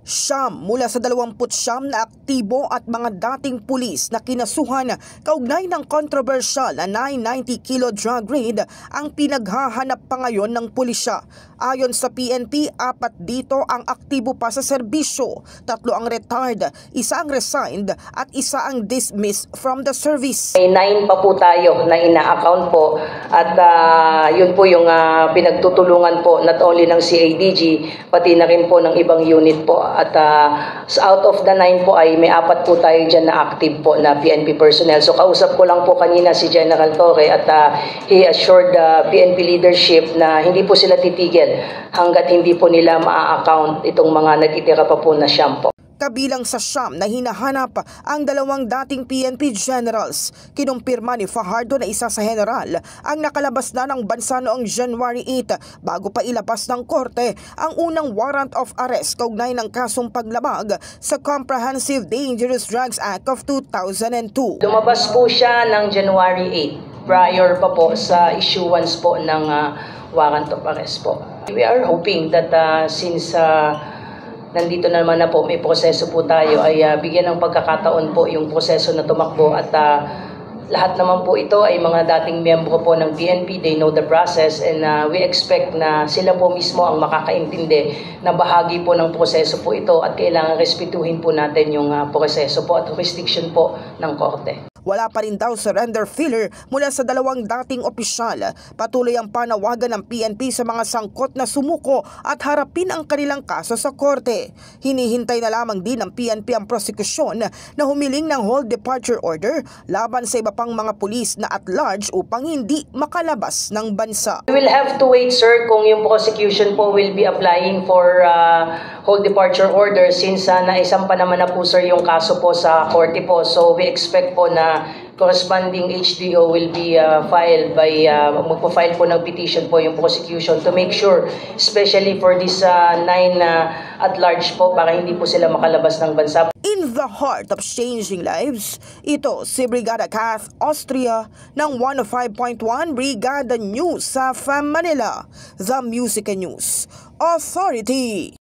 Siyam mula sa 29 na aktibo at mga dating pulis na kinasuhan kaugnay ng kontrobersyal na 990 kilo drug raid ang pinaghahanap pa ngayon ng pulisya. Ayon sa PNP, 4 dito ang aktibo pa sa serbisyo, 3 ang retired, 1 ang resigned at 1 ang dismissed from the service. May 9 pa po tayo na ina-account po at yun po yung pinagtutulungan po not only ng CADG pati na rin po ng ibang unit po. At out of the 9 po ay may 4 po tayo dyan na active po na PNP personnel. So kausap ko lang po kanina si General Torre at he assured the PNP leadership na hindi po sila titigil hanggat hindi po nila ma-account itong mga nagtitira pa po na siyam po. Kabilang sa siyam na hinahanap ang 2 dating PNP generals. Kinumpirma ni Fajardo na isa sa general ang nakalabas na ng bansa noong January 8 bago pa ilabas ng korte ang unang warrant of arrest kaugnay ng kasong paglabag sa Comprehensive Dangerous Drugs Act of 2002. Lumabas po siya ng January 8 prior pa po sa issuance po ng warrant of arrest po. We are hoping that since nandito naman na po, may proseso po tayo, ay bigyan ng pagkakataon po yung proseso na tumakbo at lahat naman po ito ay mga dating miyembro po ng PNP. They know the process and we expect na sila po mismo ang makakaintindi na bahagi po ng proseso po ito at kailangan respetuhin po natin yung proseso po at jurisdiction po ng korte. Wala pa rin daw surrender filler mula sa 2 dating opisyal. Patuloy ang panawagan ng PNP sa mga sangkot na sumuko at harapin ang kanilang kaso sa korte. Hinihintay na lamang din ng PNP ang prosekusyon na humiling ng hold departure order laban sa iba pang mga pulis na at large upang hindi makalabas ng bansa. We will have to wait, sir, kung yung prosecution po will be applying for hold departure order since naisampa naman na po, sir, yung kaso po sa korte po. So we expect po na corresponding HDO will be filed by, magpo-file po ng petition po yung prosecution to make sure, especially for this 9 at large po, para hindi po sila makalabas ng bansa. In the heart of changing lives, ito si Brigada Kath Austria ng 105.1 Brigada News sa Manila, The Music News Authority.